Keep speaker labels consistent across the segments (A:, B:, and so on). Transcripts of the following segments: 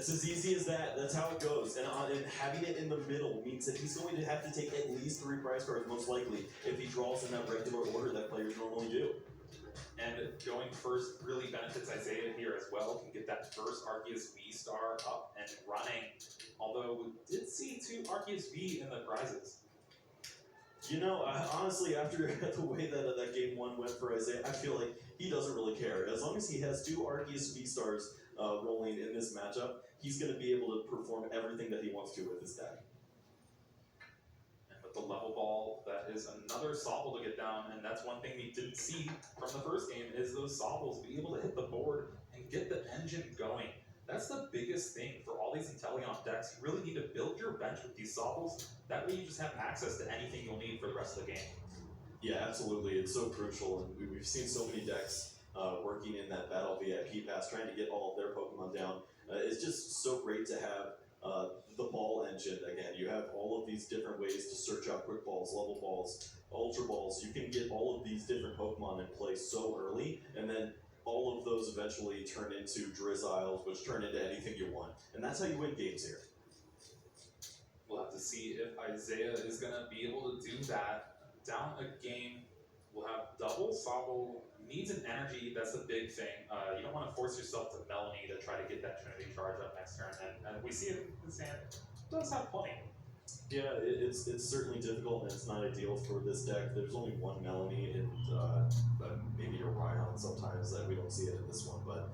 A: It's as easy as that. That's how it goes. And having it in the middle means that he's going to have to take at least 3 prize cards, most likely, if he draws in that regular order that players normally do.
B: And going first really benefits Isaiah here as well. Can get that first Arceus V-Star up and running. Although we did see 2 Arceus V in the prizes.
A: You know, honestly, after the way that game 1 went for Isaiah, I feel like he doesn't really care. As long as he has 2 Arceus V-Stars rolling in this matchup, he's going to be able to perform everything that he wants to with his deck.
B: And with the level ball, that is another Sobble to get down, and that's one thing we didn't see from the first game, is those Sobbles be able to hit the board and get the engine going. That's the biggest thing for all these Inteleon decks. You really need to build your bench with these Sobbles. That way you just have access to anything you'll need for the rest of the game.
A: Yeah, absolutely. It's so crucial, and we've seen so many decks working in that Battle VIP pass, trying to get all of their Pokemon down. It's just so great to have the ball engine. Again, you have all of these different ways to search out quick balls, level balls, ultra balls. You can get all of these different Pokemon in play so early, and then all of those eventually turn into Drizziles, which turn into anything you want. And that's how you win games here.
B: We'll have to see if Isaiah is going to be able to do that. Down a game, we'll have double Sobble. Needs an energy, that's the big thing. You don't want to force yourself to Melanie to try to get that Trinity charge up next turn. And we see it in his hand. It does have plenty.
A: Yeah, it's certainly difficult, and it's not ideal for this deck. There's only one Melanie, and maybe a Rhydon sometimes that we don't see it in this one. But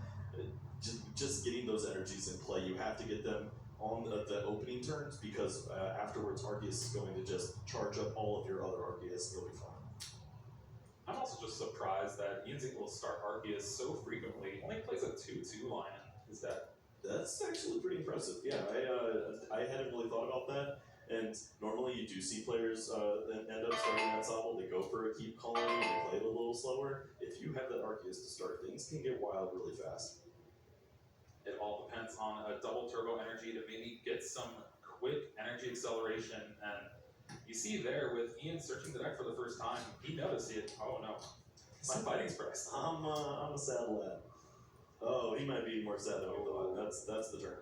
A: just getting those energies in play, you have to get them on the opening turns, because afterwards Arceus is going to just charge up all of your other Arceus, and you'll be fine.
B: I'm also just surprised that Ian's able to start Arceus so frequently. He only plays a 2-2 line. Is that?
A: That's actually pretty impressive. Yeah, I hadn't really thought about that. And normally you do see players end up starting that Sobble. They go for a keep calling, they play it a little slower. If you have that Arceus to start, things can get wild really fast.
B: It all depends on a double turbo energy to maybe get some quick energy acceleration. And you see there with Ian searching the deck for the first time, he noticed it. Oh no, my fighting express.
A: I'm a sad lad. Oh, he might be more sad than we thought. That's the turn.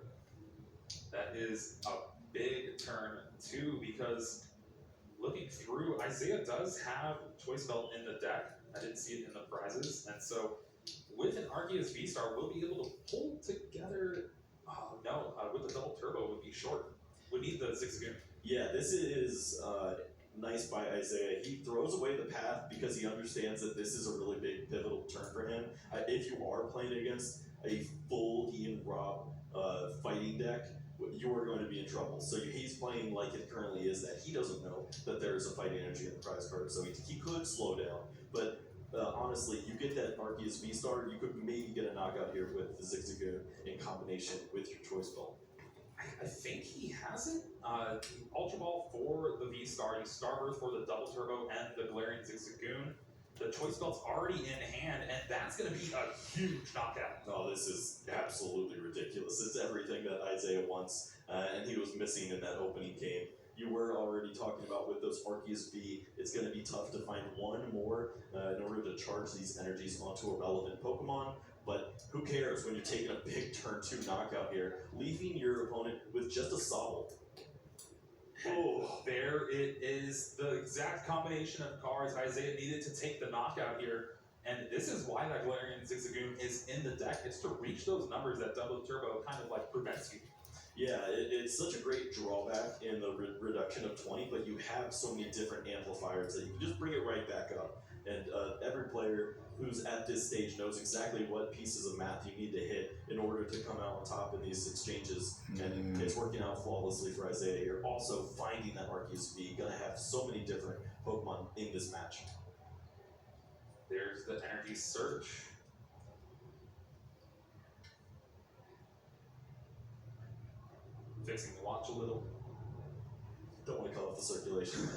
B: That is a big turn too, because looking through, Isaiah does have Choice Belt in the deck. I didn't see it in the prizes, and so with an Arceus V-Star, we'll be able to pull together. Oh no, with the double turbo would be short. We need the Zigzagoon.
A: Yeah, this is nice by Isaiah. He throws away the path because he understands that this is a really big pivotal turn for him. If you are playing against a full Ian Rob fighting deck, you are going to be in trouble. So he's playing like it currently is, that he doesn't know that there's a fighting energy in the prize card, so he could slow down. But honestly, you get that Arceus V-Star, you could maybe get a knockout here with the Zigzagoon in combination with your Choice Belt.
B: I think he has it. Ultra Ball for the V-Star, you Starburst for the double turbo and the Galarian Zigzagoon. The Choice Belt's already in hand, and that's going to be a huge knockout.
A: Oh, this is absolutely ridiculous. It's everything that Isaiah wants, and he was missing in that opening game. You were already talking about with those Arceus V, it's going to be tough to find one more in order to charge these energies onto a relevant Pokemon. But who cares when you're taking a big turn 2 knockout here, leaving your opponent with just a Sobble.
B: Oh, there it is. The exact combination of cards Isaiah needed to take the knockout here. And this is why that Galarian Zigzagoon is in the deck. It's to reach those numbers that double turbo kind of like prevents you.
A: Yeah, it's such a great drawback in the reduction of 20, but you have so many different amplifiers that you can just bring it right back up. And every player who's at this stage knows exactly what pieces of math you need to hit in order to come out on top in these exchanges. And it's working out flawlessly for Isaiah. You're also finding that Arceus V. You're going to have so many different Pokemon in this match.
B: There's the energy search. Fixing the watch a little.
A: Don't want to cut off the circulation.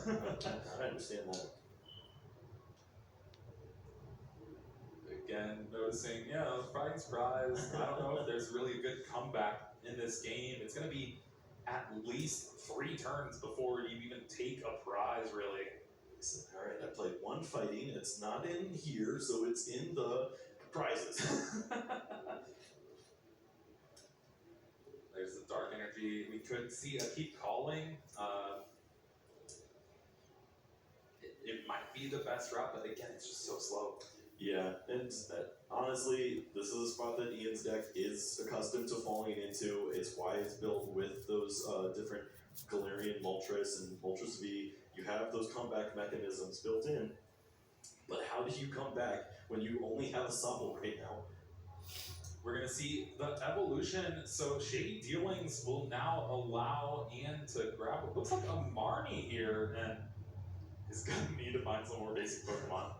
A: I understand that.
B: Again, noticing, prize. I don't know if there's really a good comeback in this game. It's going to be at least 3 turns before you even take a prize, really.
A: All right, I played 1 fighting. It's not in here, so it's in the prizes.
B: There's energy. We could see a keep calling. It might be the best route, but again, it's just so slow.
A: Yeah, and honestly, this is a spot that Ian's deck is accustomed to falling into. It's why it's built with those different Galarian Moltres and Moltres V. You have those comeback mechanisms built in. But how do you come back when you only have a Sobble right now?
B: We're going to see the evolution. So Shady Dealings will now allow Ian to grab what looks like a Marnie here, and he's going to need to find some more basic Pokemon.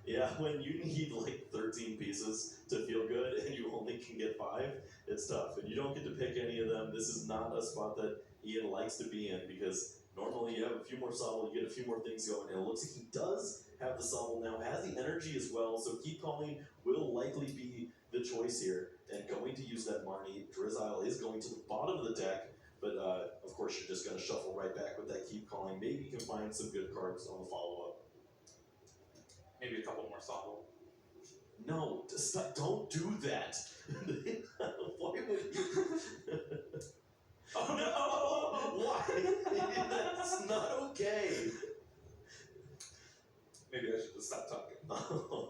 A: Yeah, when you need like 13 pieces to feel good and you only can get 5, it's tough. And you don't get to pick any of them. This is not a spot that Ian likes to be in because normally you have a few more Sobble, you get a few more things going, and it looks like he does have the Sobble now, has the energy as well, so Keep Calling will likely be the choice here. And going to use that Marnie, Drizzile is going to the bottom of the deck, but of course you're just going to shuffle right back with that Keep Calling. Maybe you can find some good cards on the follow-up.
B: Maybe a couple more Sobble.
A: No, stop, don't do that. Why would you?
B: Oh no!
A: Why? That's not okay.
B: Maybe I should just stop talking.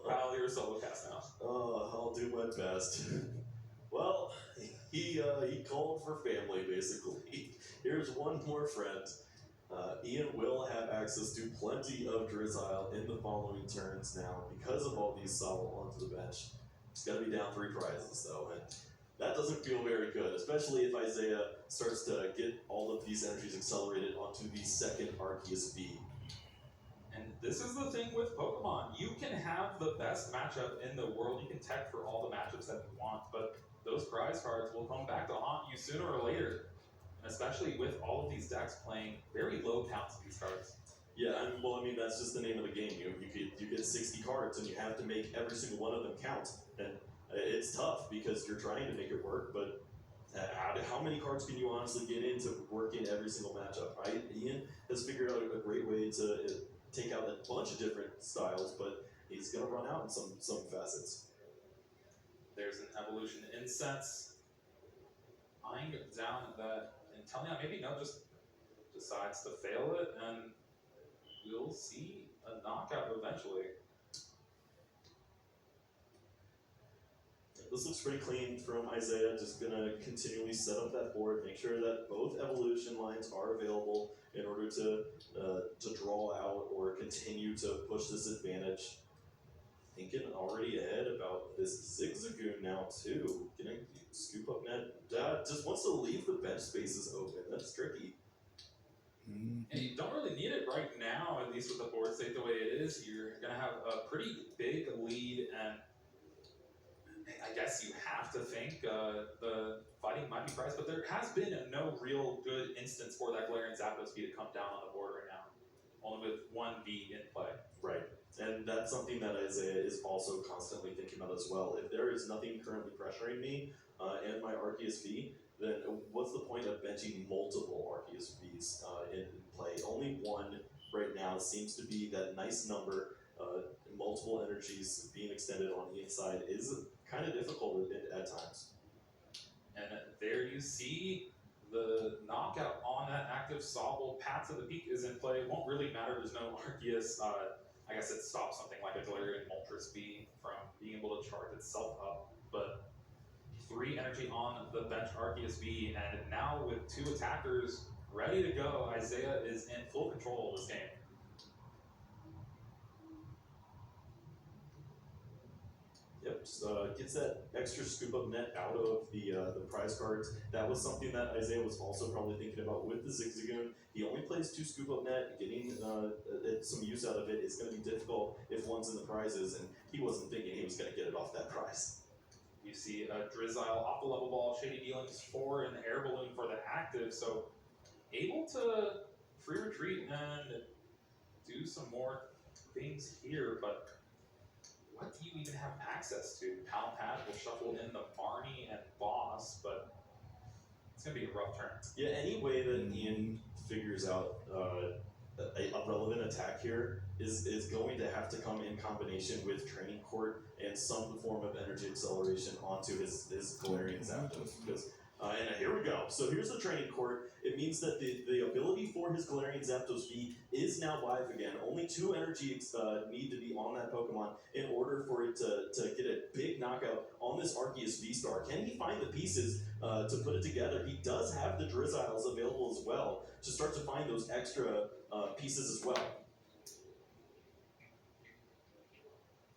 B: Kyle, you're a solo cast now.
A: Oh, I'll do my best. Well, he called for family, basically. Here's one more friend. Ian will have access to plenty of Drizzile in the following turns now because of all these Sobble onto the bench. He's going to be down 3 prizes, though, and that doesn't feel very good, especially if Isaiah starts to get all of these energies accelerated onto the second Arceus V.
B: And this is the thing with Pokemon. You can have the best matchup in the world. You can tech for all the matchups that you want, but those prize cards will come back to haunt you sooner or later. And especially with all of these decks playing very low counts of these cards.
A: Yeah, I mean that's just the name of the game. You get 60 cards, and you have to make every single one of them count. And it's tough because you're trying to make it work, but how many cards can you honestly get in to work in every single matchup, right? Ian has figured out a great way to take out a bunch of different styles, but he's going to run out in some facets.
B: There's an evolution incense. Eyeing down that Inteleon maybe just decides to fail it, and we'll see a knockout eventually.
A: This looks pretty clean from Isaiah, just going to continually set up that board, make sure that both evolution lines are available in order to draw out or continue to push this advantage. Thinking already ahead about this Zigzagoon now too. Gonna scoop up net. Just wants to leave the bench spaces open. That's tricky.
B: And you don't really need it right now, at least with the board state the way it is. You're going to have a pretty big lead, and I guess you have to think the fighting might be priced, but there has been no real good instance for that Galarian Zapdos V to come down on the board right now. Only with 1 V in play.
A: Right. And that's something that Isaiah is also constantly thinking about as well. If there is nothing currently pressuring me and my Arceus V, then what's the point of benching multiple Arceus Vs in play? Only one right now seems to be that nice number. Multiple energies being extended on the inside is kind of difficult at times.
B: And there you see the knockout on that active Sobble. Path to the Peak is in play. It won't really matter. There's no Arceus. I guess it stops something like a Galarian Moltres V from being able to charge itself up. But 3 energy on the bench Arceus V, and now with 2 attackers ready to go, Isaiah is in full control of this game.
A: Yep, just gets that extra scoop up net out of the prize cards. That was something that Isaiah was also probably thinking about with the Zigzagoon. He only plays 2 scoop up net. Getting some use out of it is going to be difficult if one's in the prizes, and he wasn't thinking he was going to get it off that prize.
B: You see a Drizzile off the level ball, Shady Dealings 4 in the air balloon for the active, so able to free retreat and do some more things here, but what do you even have access to? Palpad will shuffle in the Marnie and Boss, but it's going to be a rough turn.
A: Yeah, any way that Ian figures out a relevant attack here is going to have to come in combination with Training Court and some form of energy acceleration onto his Galarian Zapdos, because And here we go. So here's the training court. It means that the ability for his Galarian Zapdos V is now live again. Only 2 energy need to be on that Pokemon in order for it to get a big knockout on this Arceus V-Star. Can he find the pieces to put it together? He does have the Drizziles available as well to start to find those extra pieces as well.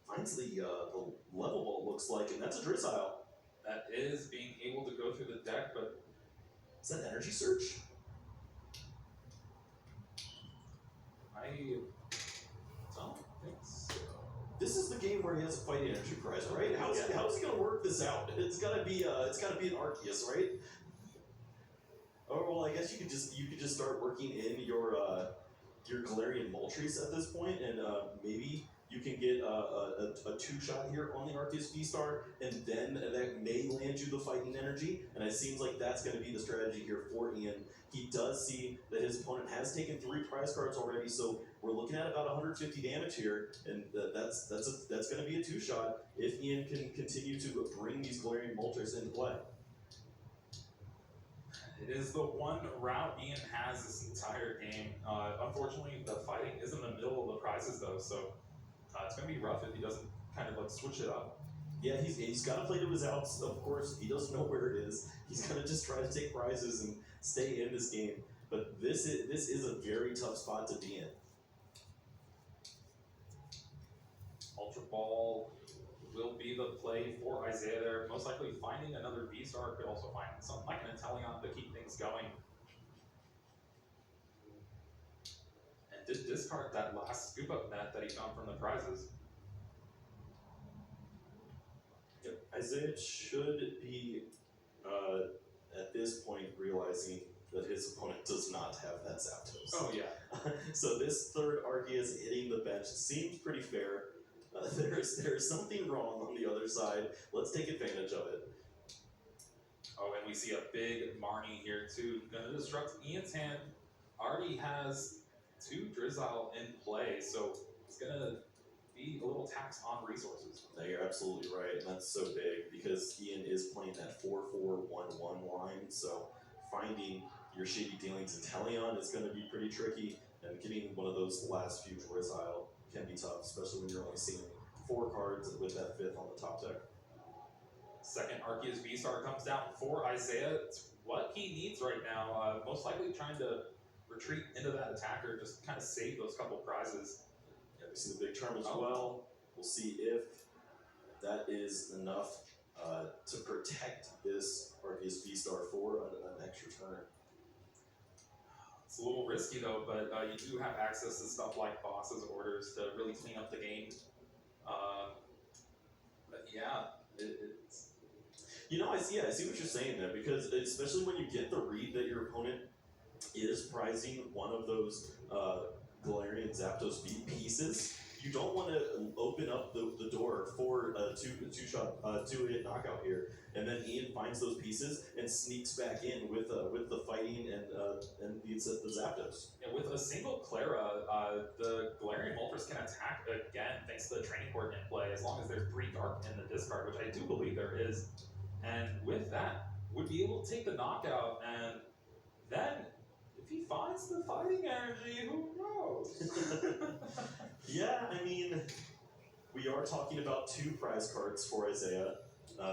A: Finds the level ball, looks like, and that's a Drizzile.
B: That is being able to go through the deck, but
A: Is that Energy Search?
B: I don't think so.
A: This is the game where he has a fighting energy prize, right? How's he gonna work this out? It's gotta be an Arceus, right? Oh well, I guess you could just start working in your Galarian Moltres at this point, and maybe you can get a 2-shot here on the Arceus V-Star, and then that may land you the fighting energy, and it seems like that's going to be the strategy here for Ian. He does see that his opponent has taken 3 prize cards already, so we're looking at about 150 damage here, and that's going to be a 2-shot if Ian can continue to bring these Galarian Moltres into play.
B: It is the one route Ian has this entire game. Unfortunately, the fighting is in the middle of the prizes though, so it's going to be rough if he doesn't kind of like switch it up.
A: Yeah, he's got to play to his outs, of course. He doesn't know where it is. He's going to just try to take prizes and stay in this game. But this is a very tough spot to be in.
B: Ultra Ball will be the play for Isaiah there. Most likely finding another V-Star, could also find something like an Inteleon to keep things going. And did discard that last scoop up net that he found from the prizes.
A: Yep. Isaiah should be, at this point, realizing that his opponent does not have that Zapdos.
B: Oh yeah.
A: So this third Arceus hitting the bench seems pretty fair. There's something wrong on the other side. Let's take advantage of it.
B: Oh, and we see a big Marnie here too. Gonna disrupt Ian's hand. Already has 2 Drizzile in play, so it's gonna be a little tax on resources.
A: No, you're absolutely right, and that's so big because Ian is playing that 4-4-1-1 line, so finding your Shady Dealings Inteleon is going to be pretty tricky, and getting one of those last few Drizzile can be tough, especially when you're only seeing 4 cards with that 5th on the top deck.
B: Second Arceus V-Star comes down for Isaiah. It's what he needs right now. Most likely trying to retreat into that attacker, just kind of save those couple prizes.
A: Yeah, we see the big charm as well. We'll see if that is enough to protect this Arceus V-Star for an extra turn.
B: It's a little risky though, but you do have access to stuff like Boss's Orders to really clean up the game. But yeah, it's...
A: You know, I see what you're saying there, because especially when you get the read that your opponent is prizing one of those Galarian Zapdos V pieces, you don't want to open up the door for a two-hit knockout here, and then Ian finds those pieces and sneaks back in with the fighting and the Zapdos.
B: Yeah, with a single Clara, the Galarian Moltres can attack again thanks to the training court in play, as long as there's 3 Dark in the discard, which I do believe there is. And with that, would be able to take the knockout, and then if he finds the fighting energy, who knows?
A: Yeah, I mean, we are talking about 2 prize cards for Isaiah.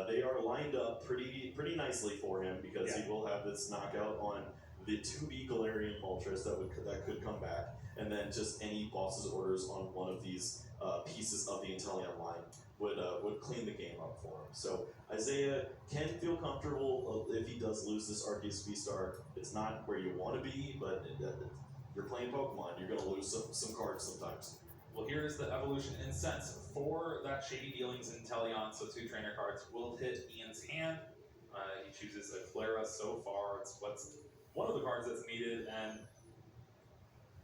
A: They are lined up pretty nicely for him because he will have this knockout on the 2B Galarian Moltres that could come back, and then just any boss's orders on one of these pieces of the Inteleon line would clean the game up for him. So Isaiah can feel comfortable if he does lose this Arceus V-Star. It's not where you want to be, but you're playing Pokemon. You're going to lose some cards sometimes.
B: Well, here's the evolution in sense for that Shady Dealings Inteleon, so 2 trainer cards will hit Ian's hand. He chooses a Clara so far. It's one of the cards that's needed, and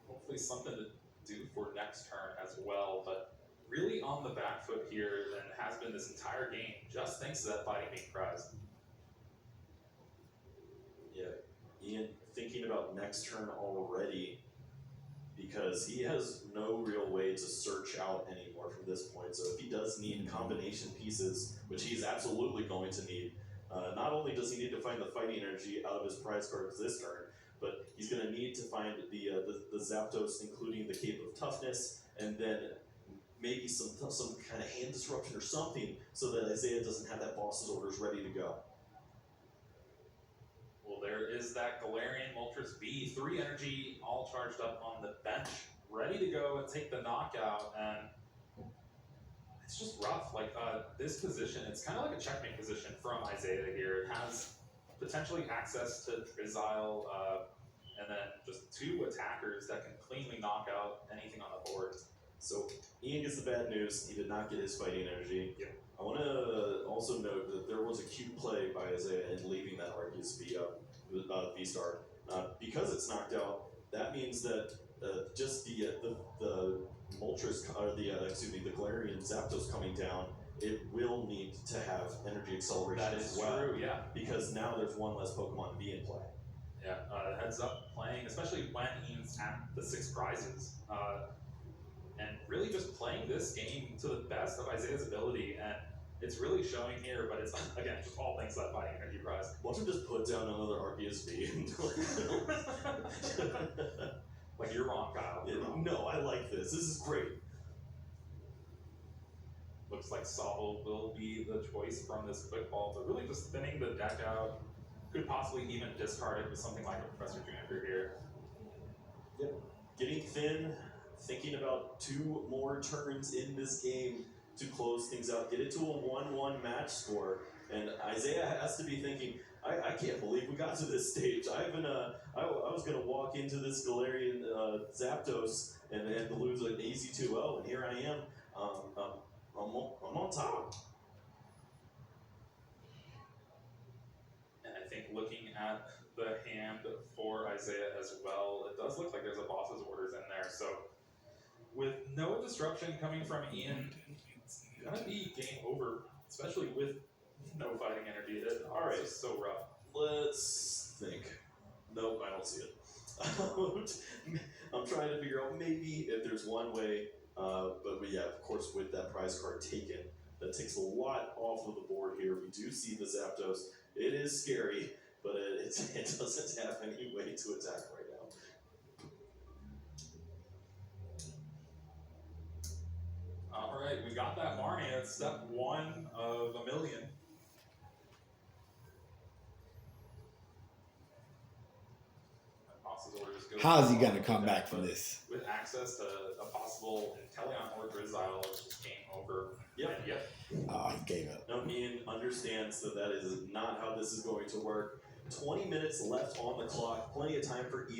B: hopefully something to do for next turn as well. But really on the back foot here, and has been this entire game, just thanks to that fighting being prized.
A: Yeah, Ian thinking about next turn already, because he has no real way to search out anymore from this point. So if he does need combination pieces, which he's absolutely going to need, Not only does he need to find the fighting energy out of his prize cards this turn, but he's going to need to find the Zapdos, including the Cape of Toughness, and then maybe some kind of hand disruption or something, so that Isaiah doesn't have that boss's orders ready to go.
B: Well, there is that Galarian Moltres V, 3 energy, all charged up on the bench, ready to go and take the knockout, and it's just rough. Like, this position, it's kind of like a checkmate position from Isaiah here. It has potentially access to Drizzile, and then just 2 attackers that can cleanly knock out anything on the board.
A: So Ian gets the bad news. He did not get his fighting energy.
B: Yeah.
A: I want to also note that there was a cute play by Isaiah in leaving that Arceus V-Star. Because it's knocked out, that means that just the Moltres, or the Galarian Zapdos coming down, it will need to have energy acceleration
B: That
A: as
B: is
A: well.
B: true, yeah.
A: Because now there's one less Pokemon V in play.
B: Yeah, heads up playing, especially when Ian's at the 6 prizes. And really just playing this game to the best of Isaiah's ability, and it's really showing here, but it's, again, just all thanks to that fighting energy prize.
A: Watch him just put down another Arceus V.
B: Like, you're wrong, Kyle. You're wrong.
A: No, I like this. This is great.
B: Looks like Sobble will be the choice from this quick ball, but really just thinning the deck out. Could possibly even discard it with something like a Professor Juniper here.
A: Yep. Getting thin, thinking about 2 more turns in this game to close things out, get it to a 1-1 match score, and Isaiah has to be thinking, I can't believe we got to this stage. I was gonna walk into this Galarian Zapdos and lose an easy 2-0, and here I am. I'm on top.
B: And I think looking at the hand for Isaiah as well, it does look like there's a boss's orders in there. So with no disruption coming from Ian, it's gonna be game over, especially with no fighting energy. It's just so rough.
A: Let's think. Nope, I don't see it. I'm trying to figure out maybe if there's one way, but yeah, of course, with that prize card taken, that takes a lot off of the board here. We do see the Zapdos. It is scary, but it doesn't have any way to attack right now.
B: All right, we got that Marnie at step 1 of a million. Boss's orders go.
C: How's he gonna come back from this?
B: With access to a possible Inteleon or Drizzile, it's just game over.
A: Yep.
B: And yep.
C: Oh, he gave up.
A: No, Ian understands that is not how this is going to work. 20 minutes left on the clock, plenty of time for Ian.